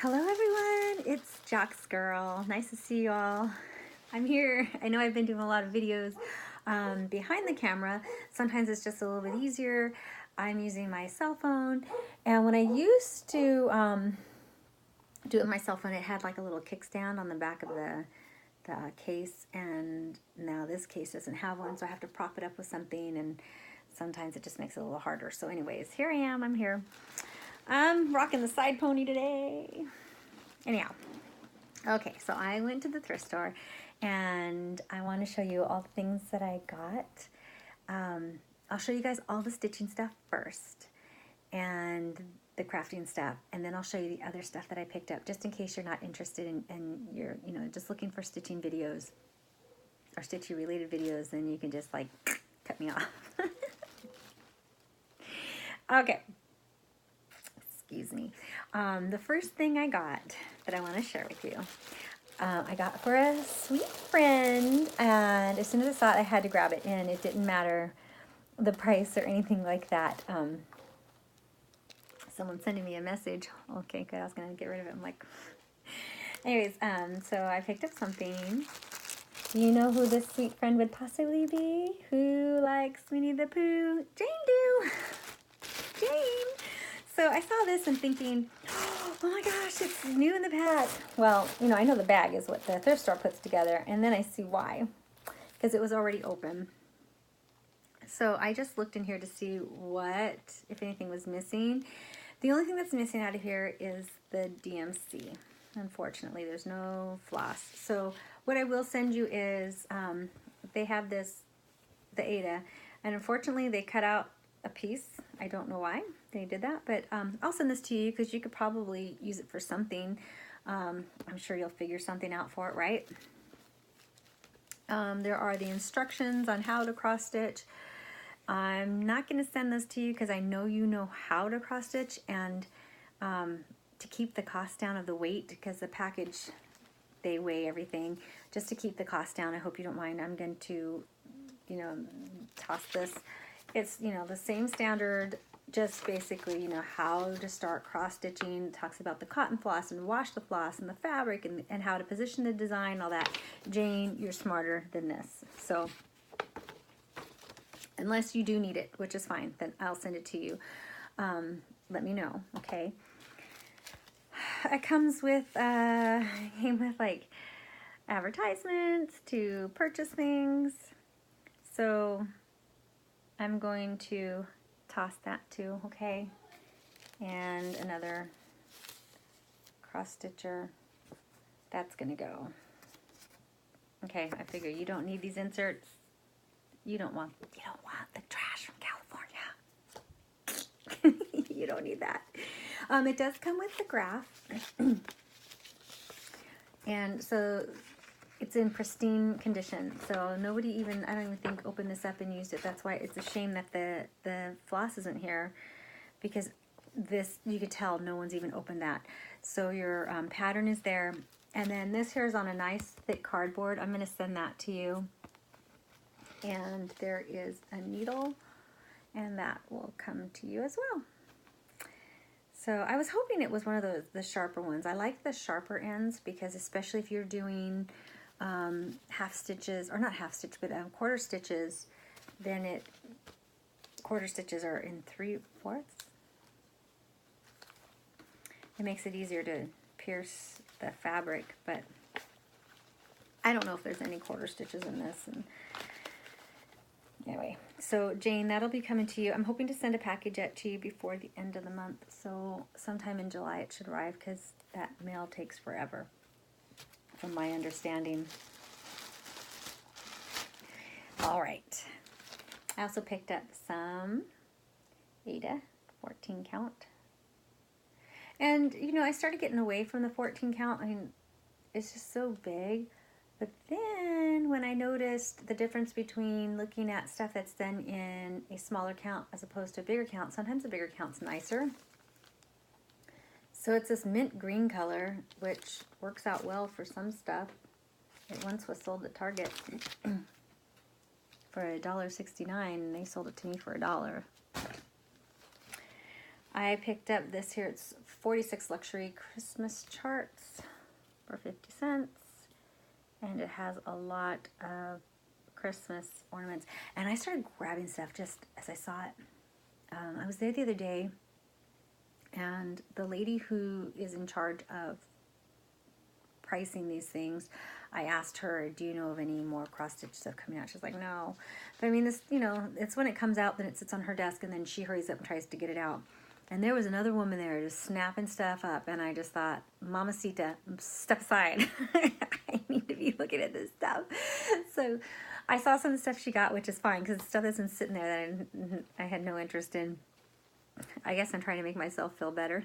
Hello everyone, it's Jack's Girl. Nice to see you all. I'm here. I know I've been doing a lot of videos behind the camera. Sometimes it's just a little bit easier. I'm using my cell phone, and when I used to do it with my cell phone, it had like a little kickstand on the back of the case, and now this case doesn't have one, so I have to prop it up with something, and sometimes it just makes it a little harder. So anyways, here I am. I'm here. I'm rocking the side pony today. Anyhow, okay, so I went to the thrift store and I want to show you all the things that I got. I'll show you guys all the stitching stuff first and the crafting stuff, and then I'll show you the other stuff that I picked up, just in case you're not interested in and you're just looking for stitching videos or stitching related videos. Then you can just like cut me off. Okay. Excuse me. The first thing I got that I want to share with you, I got for a sweet friend, and as soon as I saw it, I had to grab it, and it didn't matter the price or anything like that. Someone sending me a message. Okay, good. I was going to get rid of it. I'm like, anyways, so I picked up something. Do you know who this sweet friend would possibly be? Who likes Winnie the Pooh? Jane do. Jane. So I saw this and thinking, oh my gosh, it's new in the bag. Well, I know the bag is what the thrift store puts together, and then I see why, because it was already open. So I just looked in here to see what, if anything, was missing. The only thing that's missing out of here is the DMC. Unfortunately, there's no floss. So what I will send you is, they have the Ada, and unfortunately they cut out a piece. I don't know why they did that, but I'll send this to you because you could probably use it for something. I'm sure you'll figure something out for it, right? There are the instructions on how to cross stitch. I'm not going to send this to you because I know you know how to cross stitch, and to keep the cost down of the weight, because the package, they weigh everything, just to keep the cost down. I hope you don't mind. I'm going to toss this. It's, the same standard, just basically, how to start cross-stitching. It talks about the cotton floss and wash the floss and the fabric and how to position the design, all that. Jane, you're smarter than this. So, unless you do need it, which is fine, then I'll send it to you. Let me know, okay? It comes with, like advertisements to purchase things. So I'm going to toss that too, okay? And another cross stitcher. That's gonna go. Okay, I figure you don't need these inserts. You don't want the trash from California. You don't need that. It does come with the graph. And so it's in pristine condition, so nobody even, I don't even think, opened this up and used it. That's why it's a shame that the floss isn't here, because this, you could tell no one's even opened that. So your pattern is there, and then this here is on a nice thick cardboard. I'm going to send that to you, and there is a needle, and that will come to you as well. So I was hoping it was one of the sharper ones. I like the sharper ends, because especially if you're doing half stitches, or not half stitch, but quarter stitches, then quarter stitches are in 3/4. It makes it easier to pierce the fabric, but I don't know if there's any quarter stitches in this. And anyway, so Jane, that'll be coming to you. I'm hoping to send a package out to you before the end of the month, so sometime in July it should arrive, because that mail takes forever, from my understanding. All right. I also picked up some Ada 14 count. And, I started getting away from the 14 count. I mean, it's just so big. But then when I noticed the difference between looking at stuff that's done in a smaller count as opposed to a bigger count, sometimes a bigger count's nicer. So it's this mint green color, which works out well for some stuff. It once was sold at Target for $1.69, and they sold it to me for $1. I picked up this here. It's 46 luxury Christmas charts for 50 cents. And it has a lot of Christmas ornaments. And I started grabbing stuff just as I saw it. I was there the other day, and the lady who is in charge of pricing these things, I asked her, do you know of any more cross-stitch stuff coming out? She's like, no. But I mean, this, you know, it's when it comes out, then it sits on her desk, and then she hurries up and tries to get it out. And there was another woman there just snapping stuff up, and I just thought, Mamacita, step aside. I need to be looking at this stuff. So I saw some of the stuff she got, which is fine, because it's stuff that's been sitting there that I had no interest in. I guess I'm trying to make myself feel better.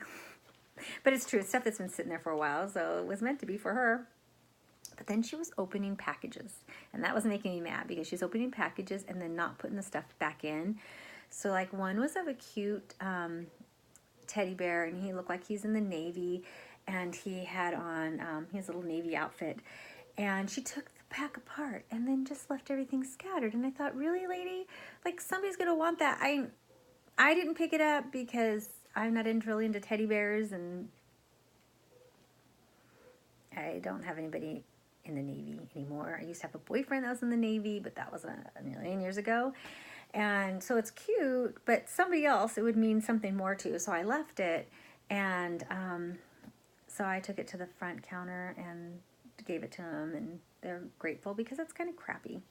But it's true, it's stuff that's been sitting there for a while, so it was meant to be for her. But then she was opening packages, and that was making me mad, because she's opening packages and then not putting the stuff back in. So like one was of a cute teddy bear, and he looked like he's in the Navy, and he had on his little Navy outfit, and she took the pack apart and then just left everything scattered. And I thought, really, lady? Like, somebody's gonna want that. I didn't pick it up because I'm not really into teddy bears, and I don't have anybody in the Navy anymore. I used to have a boyfriend that was in the Navy, but that was a million years ago. And so it's cute, but somebody else it would mean something more to. So I left it, and so I took it to the front counter and gave it to them, and they're grateful, because it's kind of crappy.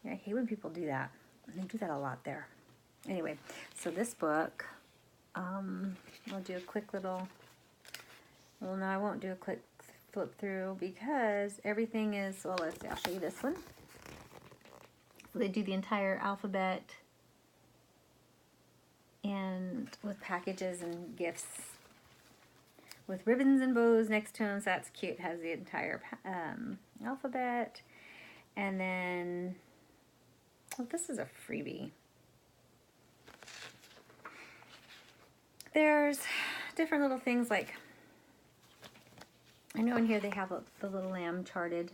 I hate when people do that. They do that a lot there. Anyway, so this book, I'll do a quick little, well, no, I won't do a quick flip through, because everything is, well, let's see, I'll show you this one. So they do the entire alphabet, and with packages and gifts with ribbons and bows next to them, so that's cute. It has the entire alphabet. And then, well, this is a freebie. There's different little things, like, I know in here they have the little lamb charted.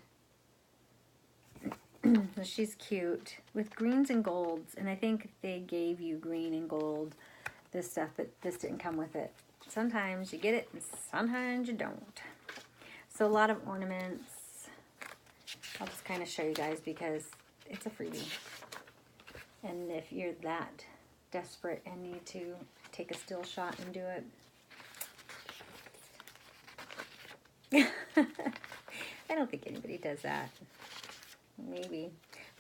So she's cute with greens and golds, and I think they gave you green and gold, this stuff, but this didn't come with it. Sometimes you get it and sometimes you don't. So a lot of ornaments. I'll just kind of show you guys because it's a freebie. And if you're that desperate and need to take a still shot and do it. I don't think anybody does that. Maybe.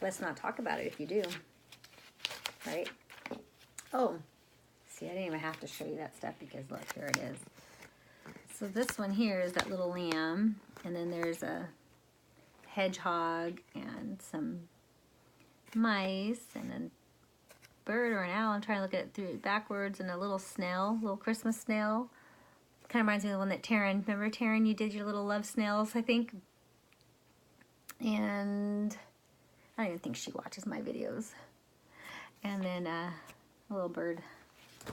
Let's not talk about it if you do. Right? Oh, see, I didn't even have to show you that stuff, because look, here it is. So this one here is that little lamb, and then there's a hedgehog and some mice and a bird or an owl. I'm trying to look at it through it backwards, and a little snail, little Christmas snail. Kind of reminds me of the one that Taryn, remember Taryn, you did your little love snails, I think. And I don't even think she watches my videos. And then a little bird. So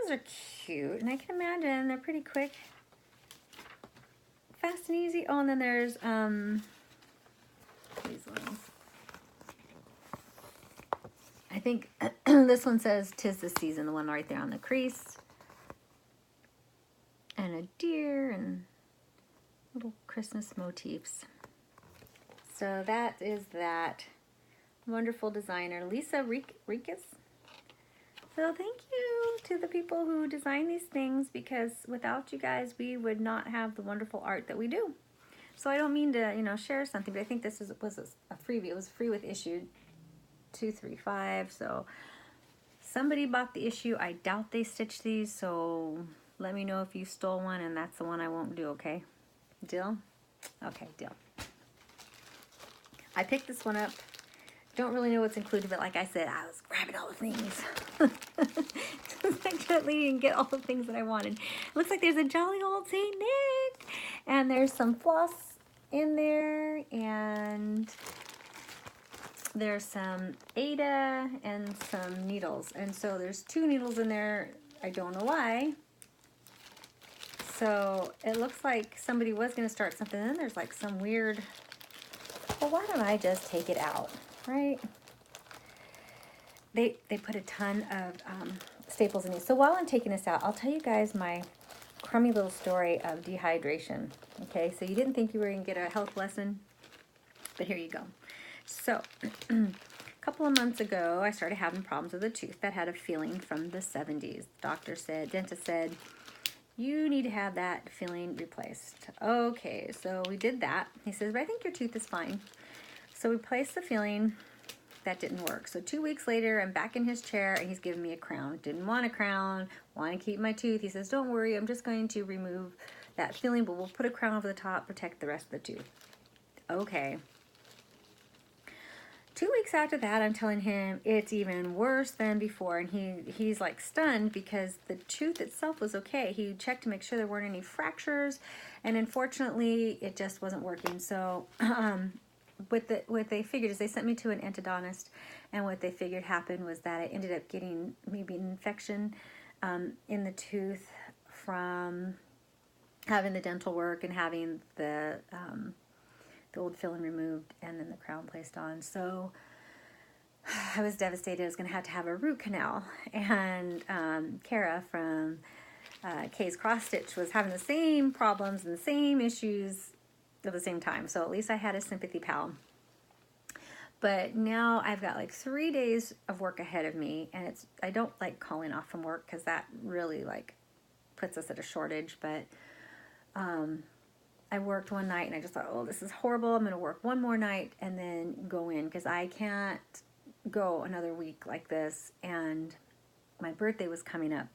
those are cute, and I can imagine they're pretty quick, fast and easy. Oh, and then there's these ones. I think this one says "'Tis the Season," the one right there on the crease. And a deer and little Christmas motifs. So that is that wonderful designer, Lisa Rikas. So thank you to the people who design these things, because without you guys, we would not have the wonderful art that we do. So I don't mean to, you know, share something, but I think this was a freebie. It was free with issue 235. So somebody bought the issue. I doubt they stitched these, so let me know if you stole one, and that's the one I won't do, okay? Deal? Okay, deal. I picked this one up. Don't really know what's included, but like I said, I was grabbing all the things. I couldn't leave and get all the things that I wanted. Looks like there's a jolly old Saint Nick, and there's some floss in there, and there's some Ada and some needles. And so there's 2 needles in there. I don't know why. So it looks like somebody was going to start something, and then there's like some weird, well, why don't I just take it out, right? They put a ton of staples in these. So while I'm taking this out, I'll tell you guys my crummy little story of dehydration. Okay, so you didn't think you were going to get a health lesson, but here you go. So, a couple of months ago, I started having problems with a tooth that had a filling from the 70s. Dentist said, you need to have that filling replaced. Okay, so we did that. He says, but I think your tooth is fine. So we placed the filling. That didn't work. So 2 weeks later, I'm back in his chair and he's giving me a crown. Didn't want a crown, want to keep my tooth. He says, don't worry, I'm just going to remove that filling, but we'll put a crown over the top, protect the rest of the tooth. Okay. 2 weeks after that, I'm telling him it's even worse than before, and he's like stunned because the tooth itself was okay. He checked to make sure there weren't any fractures, and unfortunately, it just wasn't working. So, what they figured is they sent me to an endodontist, and what they figured happened was that I ended up getting maybe an infection in the tooth from having the dental work and having the old filling removed and then the crown placed on. So I was devastated. I was going to have a root canal. And Kara from Kay's Cross Stitch was having the same problems and the same issues at the same time. So at least I had a sympathy pal. But now I've got like 3 days of work ahead of me, and I don't like calling off from work because that really like puts us at a shortage. But I worked one night and I just thought, oh, this is horrible. I'm going to work one more night and then go in because I can't go another week like this. And my birthday was coming up.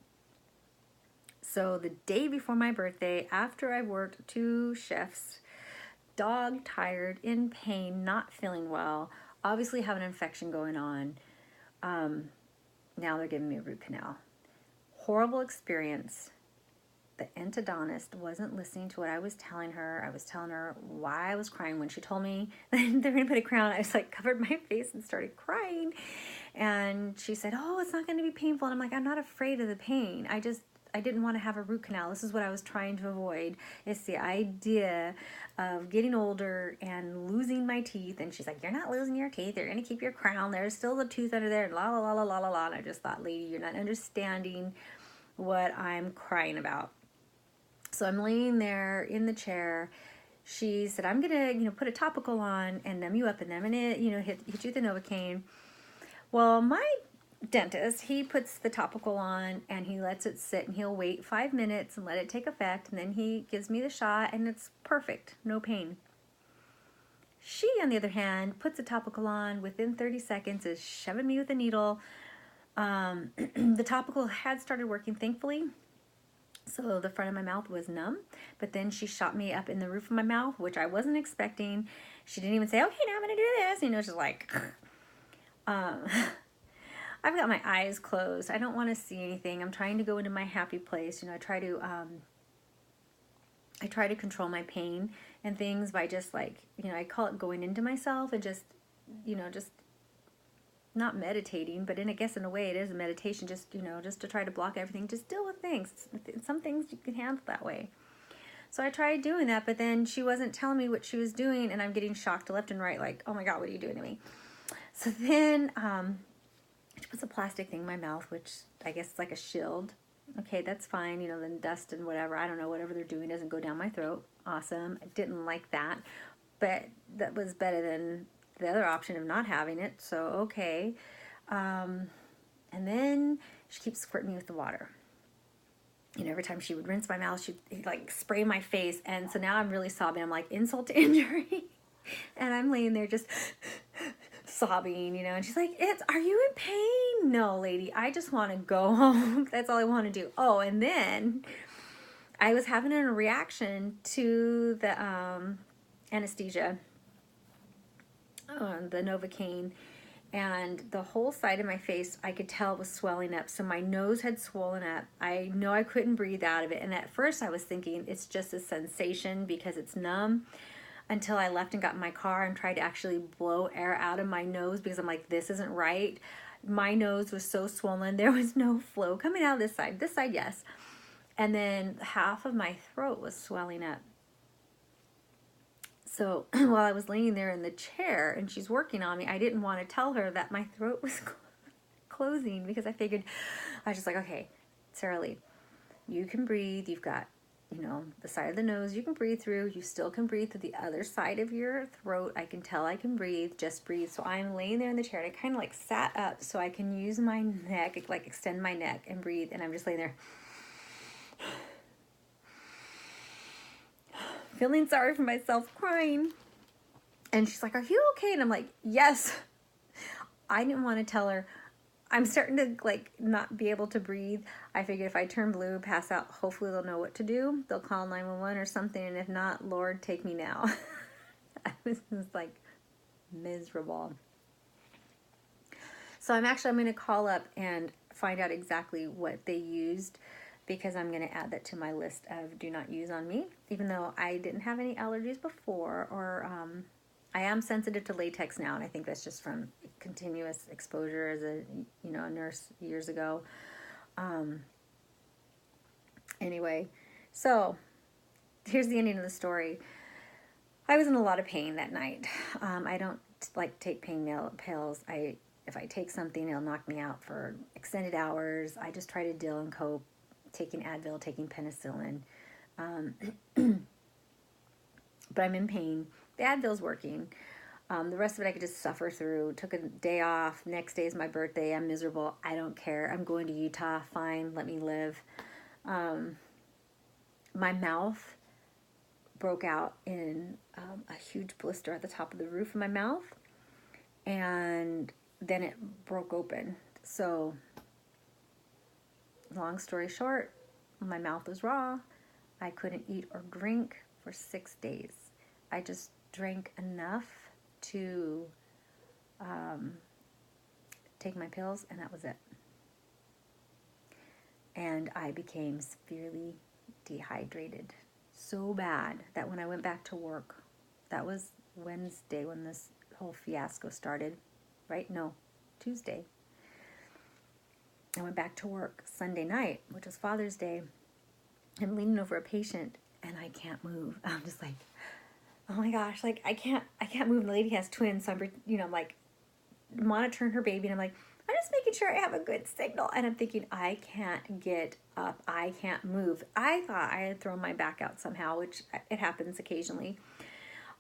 So the day before my birthday, after I worked 2 shifts, dog tired, in pain, not feeling well, obviously have an infection going on. Now they're giving me a root canal. Horrible experience. The endodontist wasn't listening to what I was telling her. I was telling her why I was crying. When she told me they're going to put a crown, I was like covered my face and started crying. And she said, oh, it's not going to be painful. And I'm like, I'm not afraid of the pain. I didn't want to have a root canal. This is what I was trying to avoid. It's the idea of getting older and losing my teeth. And she's like, you're not losing your teeth. You're going to keep your crown. There's still the tooth under there. La, la, la, la, la, la, la. And I just thought, lady, you're not understanding what I'm crying about. So I'm laying there in the chair. She said, I'm going to, put a topical on and numb you up, and then I'm going to, hit you with the Novocaine. Well, my dentist, he puts the topical on and he lets it sit, and he'll wait 5 minutes and let it take effect, and then he gives me the shot, and it's perfect. No pain. She, on the other hand, puts a topical on within 30 seconds, is shoving me with a needle. The topical had started working, thankfully. So the front of my mouth was numb, but then she shot me up in the roof of my mouth, which I wasn't expecting. She didn't even say, okay, now I'm going to do this. Just like, I've got my eyes closed. I don't want to see anything. I'm trying to go into my happy place. I try to control my pain and things by just like, I call it going into myself and just not meditating, but I guess in a way it is a meditation, just to try to block everything, just deal with things. Some things you can handle that way. So I tried doing that, but then she wasn't telling me what she was doing, and I'm getting shocked left and right, like, oh my God, what are you doing to me? So then she puts a plastic thing in my mouth, which I guess is like a shield. Okay, that's fine, then dust and whatever, I don't know, whatever they're doing doesn't go down my throat. Awesome. I didn't like that, but that was better than the other option of not having it, so okay. And then she keeps squirting me with the water. Every time she would rinse my mouth, she'd like spray my face, and so now I'm really sobbing. I'm like, insult to injury. And I'm laying there just sobbing, and she's like, are you in pain? No, lady, I just want to go home. That's all I want to do. Oh, and then I was having a reaction to the anesthesia, the Novocaine, and the whole side of my face, I could tell was swelling up. So my nose had swollen up. I know I couldn't breathe out of it. And at first I was thinking it's just a sensation because it's numb, until I left and got in my car and tried to actually blow air out of my nose because I'm like, this isn't right. My nose was so swollen. There was no flow coming out of this side. This side, yes. And then half of my throat was swelling up. So while I was laying there in the chair and she's working on me, I didn't want to tell her that my throat was closing because I was just like, okay, Sarah Lee, you can breathe. You've got you know, the side of the nose you can breathe through. You still can breathe through the other side of your throat. I can tell I can breathe, just breathe. So I'm laying there in the chair and I kind of like sat up so I can use my neck, like extend my neck and breathe. And I'm just laying there feeling sorry for myself, crying. And she's like, "Are you okay?" And I'm like, "Yes." I didn't want to tell her. I'm starting to like not be able to breathe. I figured if I turn blue, pass out, hopefully they'll know what to do. They'll call 911 or something. And if not, Lord, take me now. I was just like miserable. So I'm going to call up and find out exactly what they used, because I'm going to add that to my list of do not use on me, even though I didn't have any allergies before, or I am sensitive to latex now, and I think that's just from continuous exposure as a nurse years ago. Anyway, so here's the ending of the story. I was in a lot of pain that night. I don't like take pain pills. If I take something, it'll knock me out for extended hours. I just try to deal and cope, taking Advil, taking penicillin. But I'm in pain. The Advil's working. The rest of it I could just suffer through. Took a day off. Next day is my birthday. I'm miserable. I don't care. I'm going to Utah. Fine. Let me live. My mouth broke out in a huge blister at the top of the roof of my mouth. And then it broke open. So, long story short, my mouth was raw. I couldn't eat or drink for 6 days. I just drank enough to take my pills, and that was it. And I became severely dehydrated. So bad that when I went back to work, that was Wednesday when this whole fiasco started, right? No, Tuesday. I went back to work Sunday night, which was Father's Day. I'm leaning over a patient and I can't move. I'm just like, oh my gosh, like I can't move. And the lady has twins, so I'm like monitoring her baby, and I'm like, I'm just making sure I have a good signal. And I'm thinking, I can't get up. I can't move. I thought I had thrown my back out somehow, which it happens occasionally.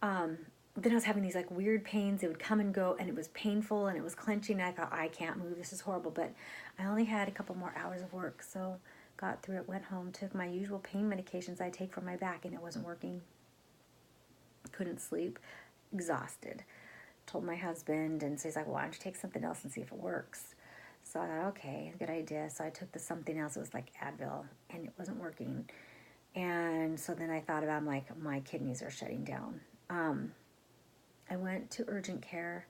Then I was having these like weird pains. It would come and go, and it was painful, and it was clenching. I thought, I can't move. This is horrible. But I only had a couple more hours of work, so got through it, went home, took my usual pain medications I take for my back, and it wasn't working. Couldn't sleep, exhausted. Told my husband, and so he's like, well, why don't you take something else and see if it works? So I thought, okay, good idea. So I took something else. It was like Advil, and it wasn't working. And so then I thought about, I'm like, my kidneys are shutting down. I went to urgent care.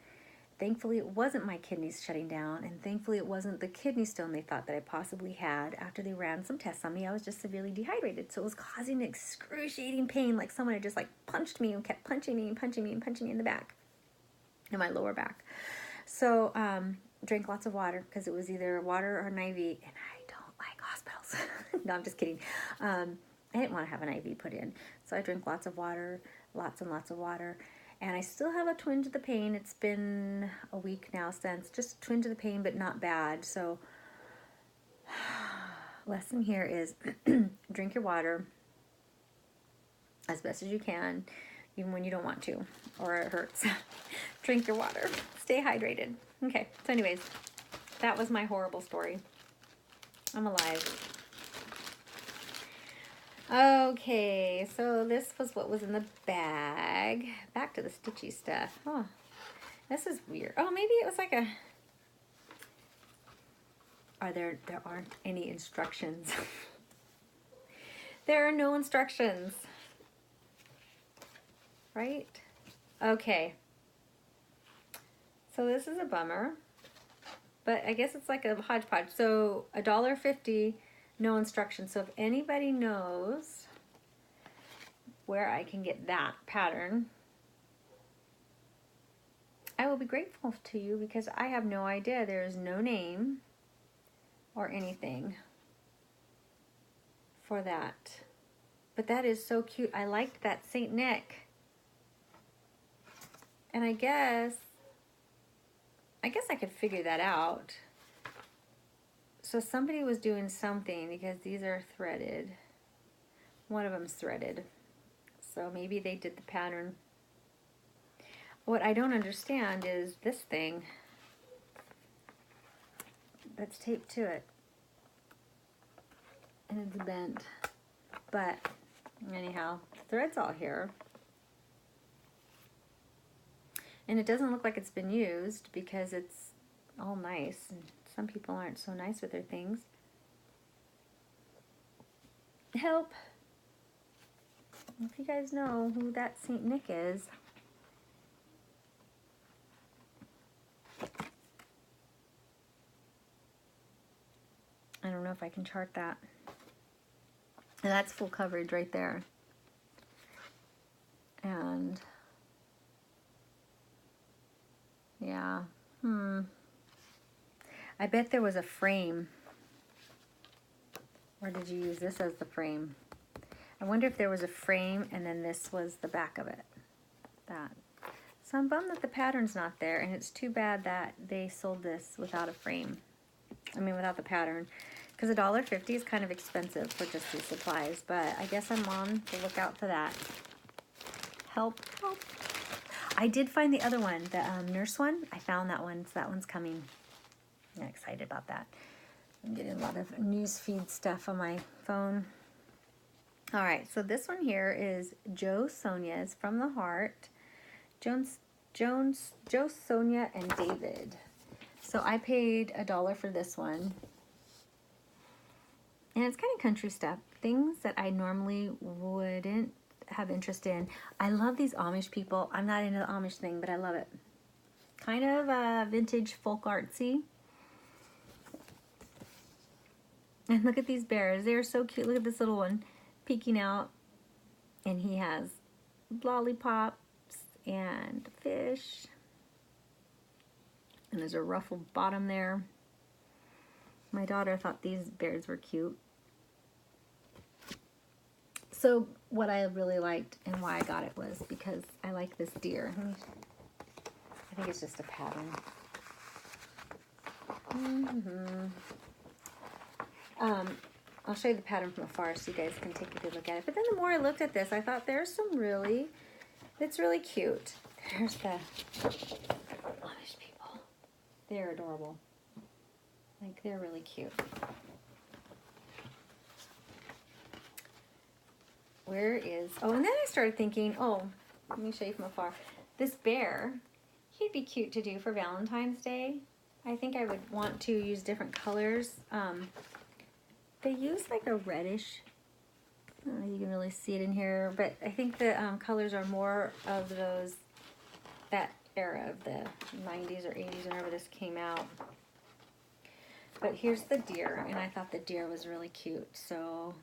Thankfully, it wasn't my kidneys shutting down, and thankfully it wasn't the kidney stone they thought that I possibly had. After they ran some tests on me, I was just severely dehydrated, so it was causing excruciating pain, like someone had just like punched me and kept punching me and punching me and punching me in the back, in my lower back. So drank lots of water, because it was either water or an IV, and I don't like hospitals. No, I'm just kidding. I didn't want to have an IV put in, so I drank lots of water, lots and lots of water. And I still have a twinge of the pain. It's been a week now since. Just a twinge of the pain, but not bad. So, lesson here is drink your water as best as you can, even when you don't want to, or it hurts. Drink your water. Stay hydrated. Okay, so anyways, that was my horrible story. I'm alive. Okay, so this was what was in the bag. Back to the stitchy stuff. Oh, this is weird. Oh, maybe it was like a... There aren't any instructions. There are no instructions. Right? Okay. So this is a bummer. But I guess it's like a hodgepodge. So $1.50, no instructions. So if anybody knows where I can get that pattern, I will be grateful to you, because I have no idea. There is no name or anything for that. But that is so cute. I liked that Saint Nick. And I guess I could figure that out. So somebody was doing something, because these are threaded. One of them's threaded. So maybe they did the pattern. What I don't understand is this thing that's taped to it. And it's bent. But anyhow, the thread's all here. And it doesn't look like it's been used because it's all nice. And some people aren't so nice with their things. Help! If you guys know who that Saint Nick is. I don't know if I can chart that. And that's full coverage right there. And yeah, I bet there was a frame. Or did you use this as the frame? I wonder if there was a frame and then this was the back of it. That. So I'm bummed that the pattern's not there, and it's too bad that they sold this without a frame. I mean, without the pattern. Because $1.50 is kind of expensive for just these supplies, but I guess I'm on the lookout for that. Help, help. I did find the other one, the nurse one. I found that one, so that one's coming. I'm excited about that. I'm getting a lot of news feed stuff on my phone. All right, so this one here is Joe Sonia's From the Heart. Joe, Sonia, and David. So I paid $1 for this one. And it's kind of country stuff. Things that I normally wouldn't have interest in. I love these Amish people. I'm not into the Amish thing, but I love it. Kind of vintage folk artsy. And look at these bears. They're so cute. Look at this little one peeking out. And he has lollipops and fish. And there's a ruffled bottom there. My daughter thought these bears were cute. So what I really liked and why I got it was because I like this deer. I think it's just a pattern. I'll show you the pattern from afar so you guys can take a good look at it. But then the more I looked at this, I thought there's some really, it's really cute. There's the Amish people. They're adorable. Like, they're really cute. Where is, oh, and then I started thinking, oh, let me show you from afar. This bear, he'd be cute to do for Valentine's Day. I think I would want to use different colors. They use like a reddish, I don't know if you can really see it in here, but I think the colors are more of those, that era of the 90s or 80s whenever this came out. But here's the deer, and I thought the deer was really cute, so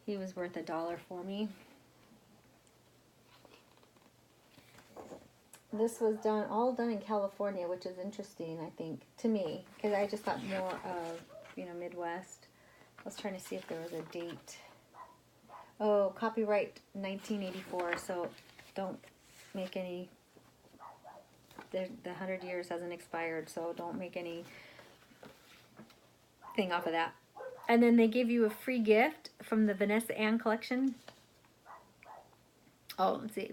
he was worth $1 for me. This was all done in California, which is interesting, I think, to me, because I just thought more of, Midwest. I was trying to see if there was a date. Oh, copyright 1984, so don't make any, the 100 years hasn't expired, so don't make any thing off of that. And then they give you a free gift from the Vanessa Ann collection. Oh, let's see.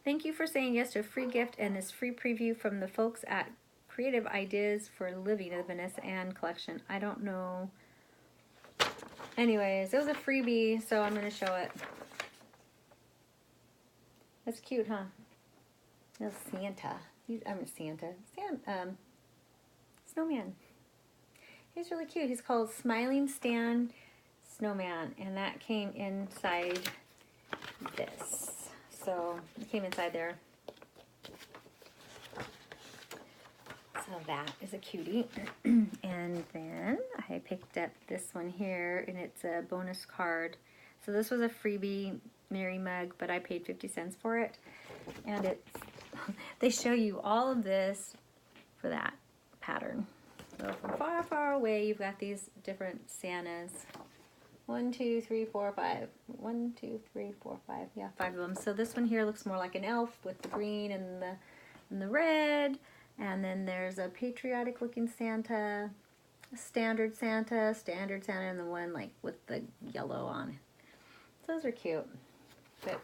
Thank you for saying yes to a free gift and this free preview from the folks at Creative Ideas for Living, the Vanessa Ann collection. I don't know. Anyways, it was a freebie, so I'm going to show it. That's cute, huh? Little Santa. Snowman. He's really cute. He's called Smiling Stan Snowman, and that came inside this. So it came inside there. So that is a cutie. And then I picked up this one here, and it's a bonus card. So this was a freebie Mary mug, but I paid 50 cents for it. And it's, they show you all of this for that pattern. So from far, far away, you've got these different Santas. 1, 2, 3, 4, 5. 1, 2, 3, 4, 5. Yeah, 5 of them. So this one here looks more like an elf with the green and the red. And then there's a patriotic looking Santa, a standard Santa, and the one like with the yellow on. Those are cute. But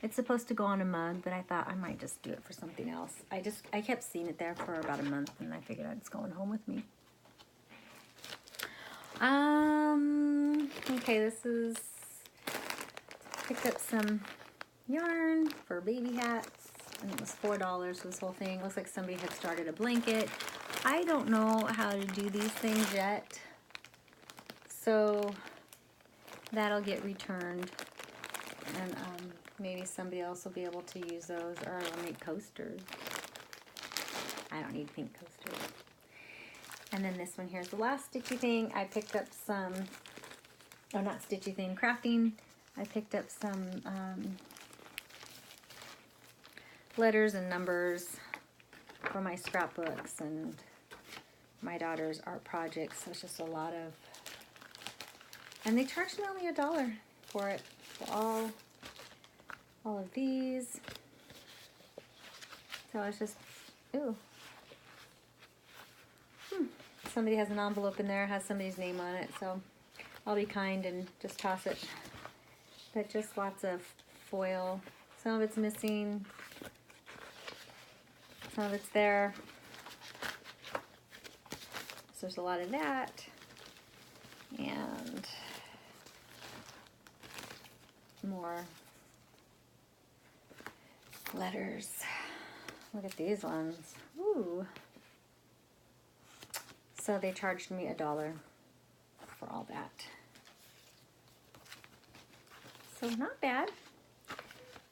it's supposed to go on a mug, but I thought I might just do it for something else. I kept seeing it there for about a month, and I figured it's going home with me. Okay, picked up some yarn for baby hats, and it was $4 for this whole thing. Looks like somebody had started a blanket. I don't know how to do these things yet, so that'll get returned, and maybe somebody else will be able to use those, or I'll make coasters. I don't need pink coasters. And then this one here is the last stitchy thing. I picked up some, oh, not stitchy thing, crafting. I picked up some letters and numbers for my scrapbooks and my daughter's art projects. So it's just a lot of, and they charged me only $1 for it. For all of these. So it's just, ooh. Somebody has an envelope in there, has somebody's name on it, so I'll be kind and just toss it. But just lots of foil. Some of it's missing. Some of it's there. So there's a lot of that. And more letters. Look at these ones. Ooh. So they charged me $1 for all that. So not bad. I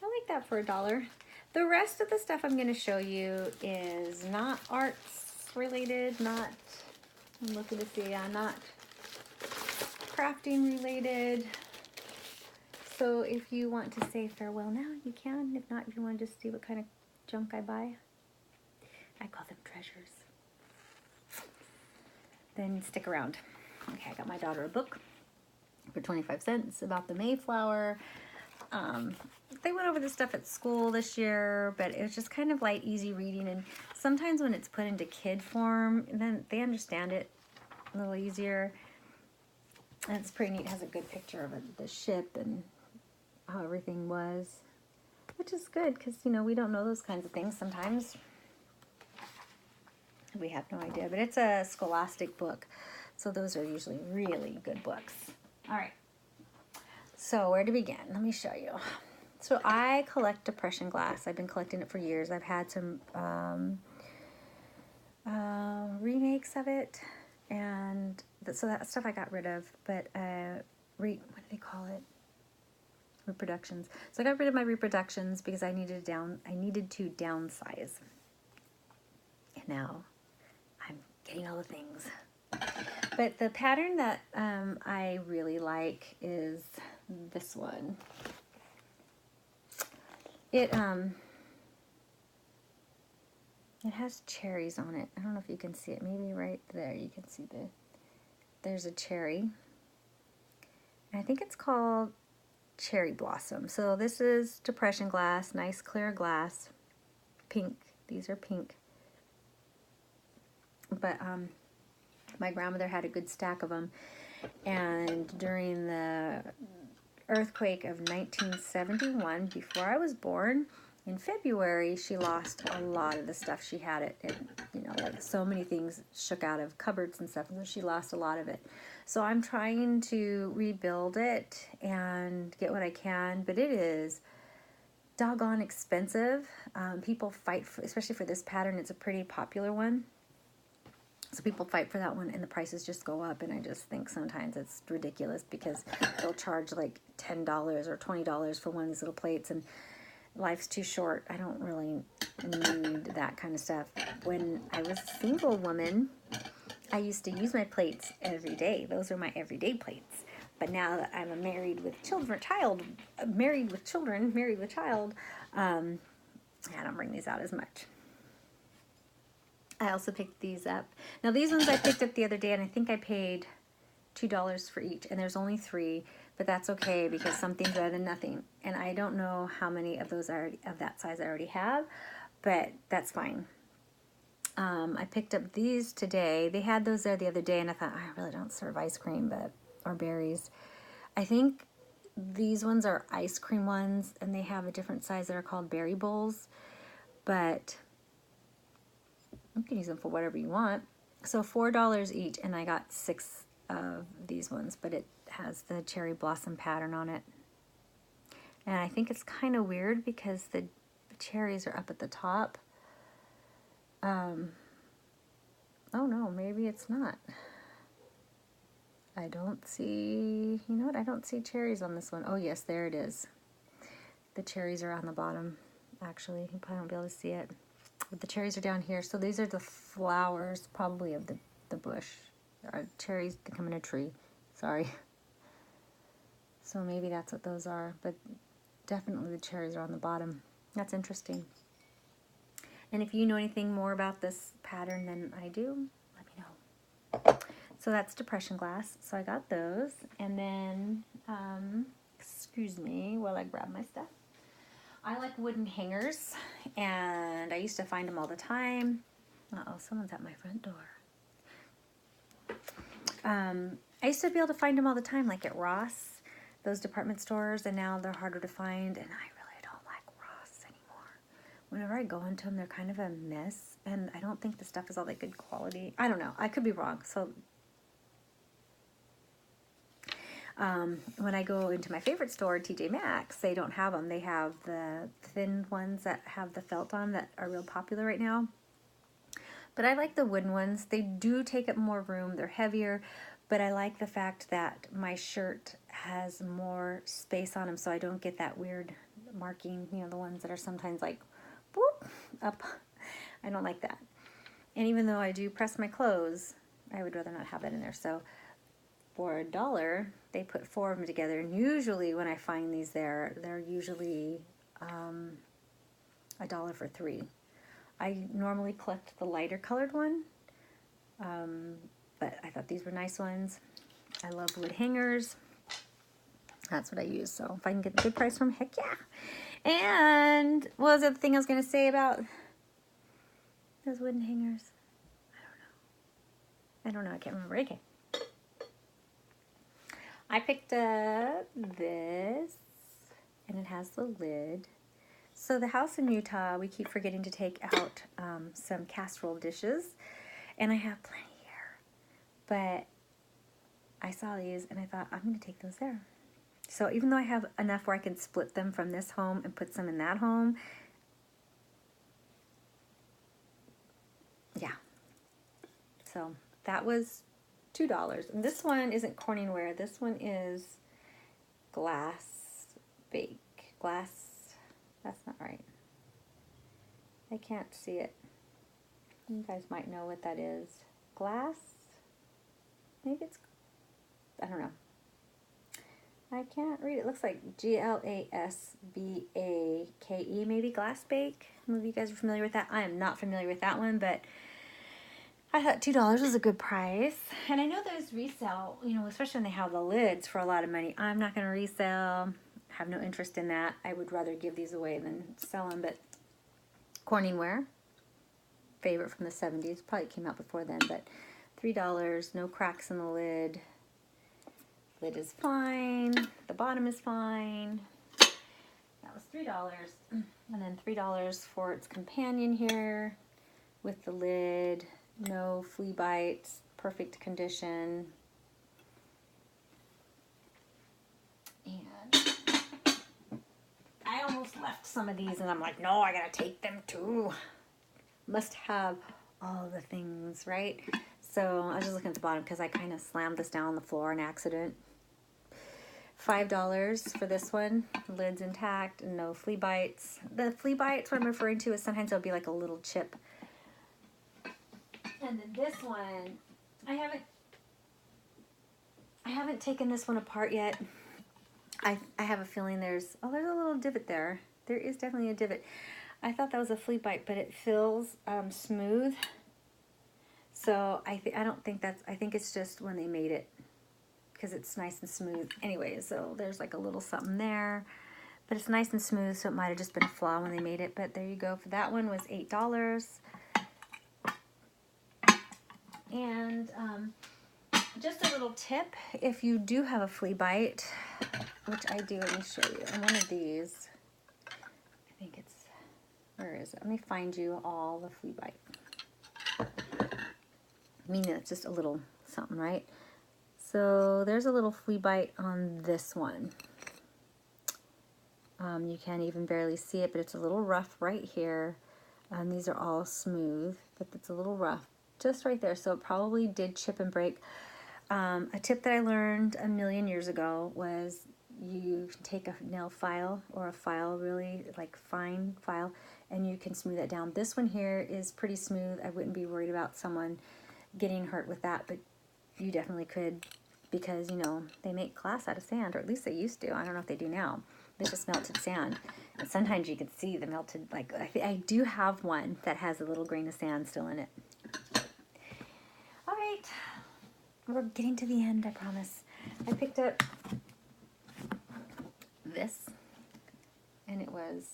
like that for $1. The rest of the stuff I'm going to show you is not arts related, not, I'm looking to see, not crafting related. So if you want to say farewell now, you can. If not, if you want to just see what kind of junk I buy, I call them treasures. Then stick around. Okay, I got my daughter a book for 25 cents about the Mayflower. They went over this stuff at school this year, but it was just kind of light, easy reading. And sometimes when it's put into kid form, then they understand it a little easier. And it's pretty neat. It has a good picture of it, the ship and how everything was, which is good because, you know, we don't know those kinds of things sometimes. We have no idea, but it's a scholastic book, so those are usually really good books. All right, so where to begin? Let me show you. So I collect depression glass. I've been collecting it for years. I've had some remakes of it, and so that stuff I got rid of, but what do they call it? Reproductions. So I got rid of my reproductions because I needed to downsize. And now I'm getting all the things. But the pattern that I really like is this one. It has cherries on it. I don't know if you can see it. Maybe right there you can see there's a cherry. And I think it's called Cherry Blossom. So this is depression glass, nice clear glass, pink. These are pink. But my grandmother had a good stack of them, and during the earthquake of 1971, before I was born, in February, she lost a lot of the stuff she had. It you know, like so many things shook out of cupboards and stuff, and so she lost a lot of it. So I'm trying to rebuild it and get what I can, but it is doggone expensive. People fight for, especially for this pattern. It's a pretty popular one. So people fight for that one, and the prices just go up, and I just think sometimes it's ridiculous because they'll charge like $10 or $20 for one of these little plates, and life's too short. I don't really need that kind of stuff. When I was a single woman, I used to use my plates every day. Those are my everyday plates. But now that I'm a married with child, I don't bring these out as much. I also picked these up. Now these ones I picked up the other day, and I think I paid $2 for each, and there's only 3, but that's okay because something's better than nothing. And I don't know how many of those of that size I already have, but that's fine. I picked up these today. They had those there the other day, and I thought, I really don't serve ice cream or berries. I think these ones are ice cream ones, and they have a different size that are called berry bowls, but you can use them for whatever you want. So $4 each, and I got 6 of these ones, but it has the cherry blossom pattern on it. And I think it's kind of weird because the cherries are up at the top. Oh no, maybe it's not. I don't see, you know what, I don't see cherries on this one. Oh yes, there it is. The cherries are on the bottom, actually. You probably won't be able to see it. But the cherries are down here. So these are the flowers, probably, of the bush. Cherries that come in a tree. Sorry. So maybe that's what those are. But definitely the cherries are on the bottom. That's interesting. And if you know anything more about this pattern than I do, let me know. So that's depression glass. So I got those. And then, excuse me while I grab my stuff. I like wooden hangers, and I used to find them all the time. Uh-oh, someone's at my front door. I used to be able to find them all the time, like at Ross, those department stores, and now they're harder to find, and I really don't like Ross anymore. Whenever I go into them, they're kind of a mess, and I don't think the stuff is all that good quality. I don't know. I could be wrong, so when I go into my favorite store, TJ Maxx, they don't have them. They have the thin ones that have the felt on that are real popular right now. But I like the wooden ones. They do take up more room. They're heavier, but I like the fact that my shirt has more space on them, so I don't get that weird marking, you know, the ones that are sometimes like, whoop, up. I don't like that. And even though I do press my clothes, I would rather not have that in there. So for $1, they put 4 of them together, and usually when I find these they're usually $1 for 3. I normally collect the lighter colored one, but I thought these were nice ones. I love wood hangers. That's what I use. So if I can get a good price from them, heck yeah. And what was the other thing I was going to say about those wooden hangers? I don't know. I can't remember. Okay. I picked up this, and it has the lid. So the house in Utah, we keep forgetting to take out some casserole dishes, and I have plenty here. But I saw these, and I thought, I'm going to take those there. So even though I have enough where I can split them from this home and put some in that home, yeah. So that was $2. And this one isn't Corningware. This one is glass bake. Glass, that's not right. I can't see it. You guys might know what that is. Glass? Maybe it's, I don't know. I can't read it. It looks like Glasbake, maybe glass bake. Maybe you guys are familiar with that. I am not familiar with that one, but I thought $2 was a good price. And I know those resell, you know, especially when they have the lids for a lot of money. I'm not going to resell. Have no interest in that. I would rather give these away than sell them. But Corningware, favorite from the 70s, probably came out before then, but $3, no cracks in the lid. Lid is fine. The bottom is fine. That was $3. And then $3 for its companion here with the lid. No flea bites. Perfect condition. And I almost left some of these, and I'm like, no, I gotta take them too. Must have all the things, right? So I was just looking at the bottom because I kind of slammed this down on the floor on accident. $5 for this one. Lid's intact and no flea bites. The flea bites, what I'm referring to, is sometimes there'll be like a little chip. And then this one, I haven't taken this one apart yet. I have a feeling there's a little divot there. There is definitely a divot. I thought that was a flea bite, but it feels smooth. So I think it's just when they made it, because it's nice and smooth. Anyway, so there's like a little something there, but it's nice and smooth, so it might have just been a flaw when they made it. But there you go. For that one was $8. And just a little tip, if you do have a flea bite, which I do, let me show you. On one of these, I think it's, where is it? Let me find you all the flea bite. Meaning it's just a little something, right? So there's a little flea bite on this one. You can't even barely see it, but it's a little rough right here. These are all smooth, but it's a little rough just right there. So it probably did chip and break. A tip that I learned a million years ago was you take a nail file or a file, really like fine file, and you can smooth it down. This one here is pretty smooth. I wouldn't be worried about someone getting hurt with that, but you definitely could, because, you know, they make glass out of sand, or at least they used to. I don't know if they do now. It's just melted sand. And sometimes you can see the melted, like, I do have one that has a little grain of sand still in it. All right. We're getting to the end, I promise. I picked up this, and it was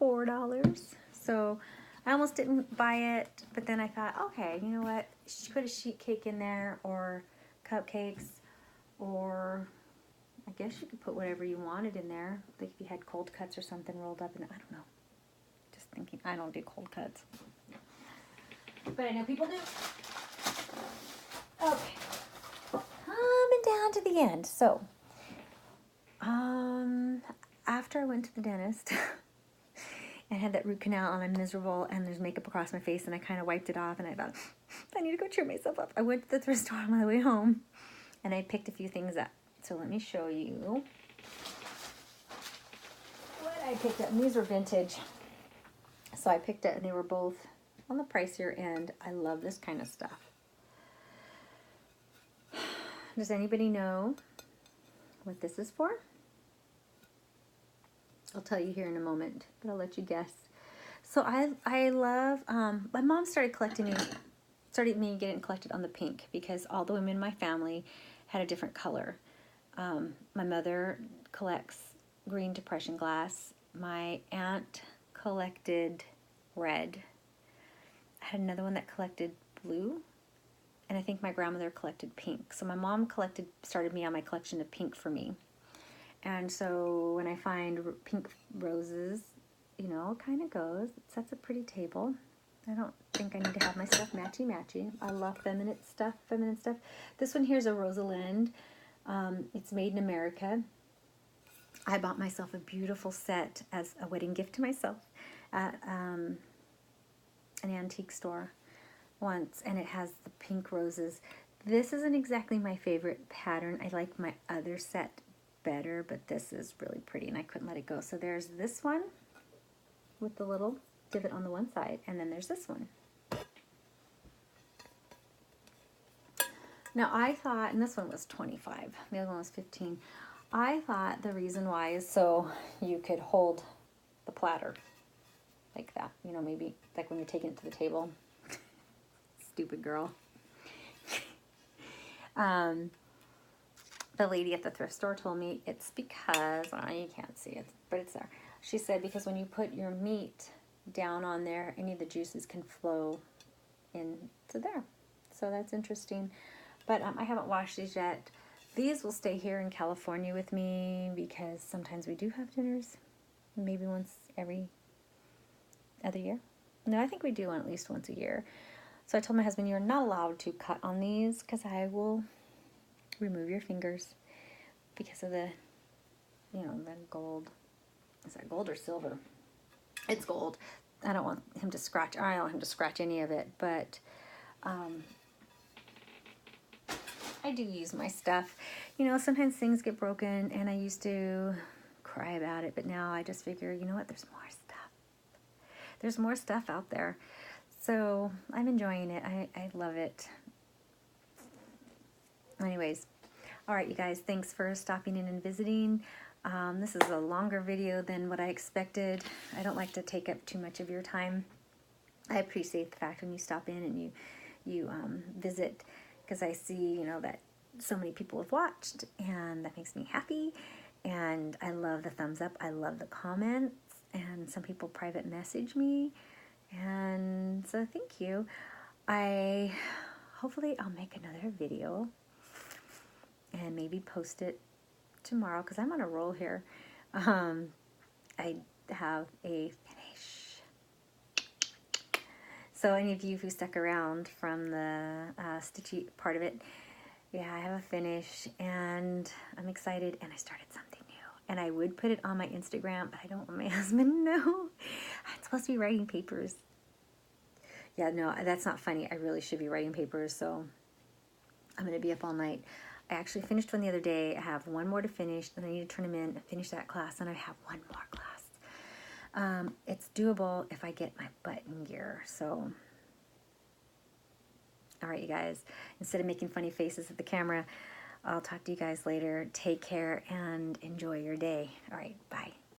$4. So I almost didn't buy it, but then I thought, okay, you know what? Put a sheet cake in there, or cupcakes, or I guess you could put whatever you wanted in there. Like if you had cold cuts or something rolled up in it. I don't know. Just thinking. I don't do cold cuts. But I know people do. Okay. Coming down to the end. So, after I went to the dentist and had that root canal and I'm miserable and there's makeup across my face and I kind of wiped it off and I thought, I need to go cheer myself up. I went to the thrift store on my way home and I picked a few things up. So let me show you what I picked up. And these were vintage. So I picked it and they were both on the pricier end. I love this kind of stuff. Does anybody know what this is for? I'll tell you here in a moment, but I'll let you guess. So I love, my mom started me getting collected on the pink because all the women in my family had a different color. My mother collects green depression glass. My aunt collected red. I had another one that collected blue. And I think my grandmother collected pink. So my mom started me on my collection of pink for me. And so when I find pink roses, you know, it kind of goes. It sets a pretty table. I don't think I need to have my stuff matchy-matchy. I love feminine stuff. This one here is a Rosalind. It's made in America. I bought myself a beautiful set as a wedding gift to myself at an antique store once, and it has the pink roses. This isn't exactly my favorite pattern. I like my other set better, but this is really pretty and I couldn't let it go. So there's this one with the little divot on the one side, and then there's this one. Now I thought, and this one was $25, the other one was $15. I thought the reason why is so you could hold the platter like that. You know, maybe like when you're taking it to the table. Stupid girl. The lady at the thrift store told me it's because, oh, you can't see it, but it's there. She said because when you put your meat down on there, any of the juices can flow into there. So that's interesting. But I haven't washed these yet. These will stay here in California with me because sometimes we do have dinners. Maybe once every other year. No, I think we do one at least once a year. So I told my husband, you're not allowed to cut on these because I will remove your fingers because of the, you know, the gold. Is that gold or silver? It's gold. I don't want him to scratch. I don't want him to scratch any of it, but I do use my stuff. You know, sometimes things get broken and I used to cry about it, but now I just figure, you know what, there's more stuff. There's more stuff out there. So I'm enjoying it. I love it. Anyways, all right, you guys, thanks for stopping in and visiting. This is a longer video than what I expected. I don't like to take up too much of your time. I appreciate the fact when you stop in and you visit, because I see, you know, that so many people have watched, and that makes me happy. And I love the thumbs up. I love the comments, and some people private message me. And so thank you. I hopefully I'll make another video and maybe post it tomorrow because I'm on a roll here. I have a finish. So any of you who stuck around from the stitchy part of it, yeah, I have a finish and I'm excited, and I started something new. And I would put it on my Instagram, but I don't want my husband to know. I'm supposed to be writing papers. Yeah, no, that's not funny. I really should be writing papers, so I'm going to be up all night. I actually finished one the other day. I have one more to finish, and I need to turn them in and finish that class, and I have one more class. It's doable if I get my butt in gear, so... All right, you guys, instead of making funny faces at the camera, I'll talk to you guys later. Take care and enjoy your day. All right, bye.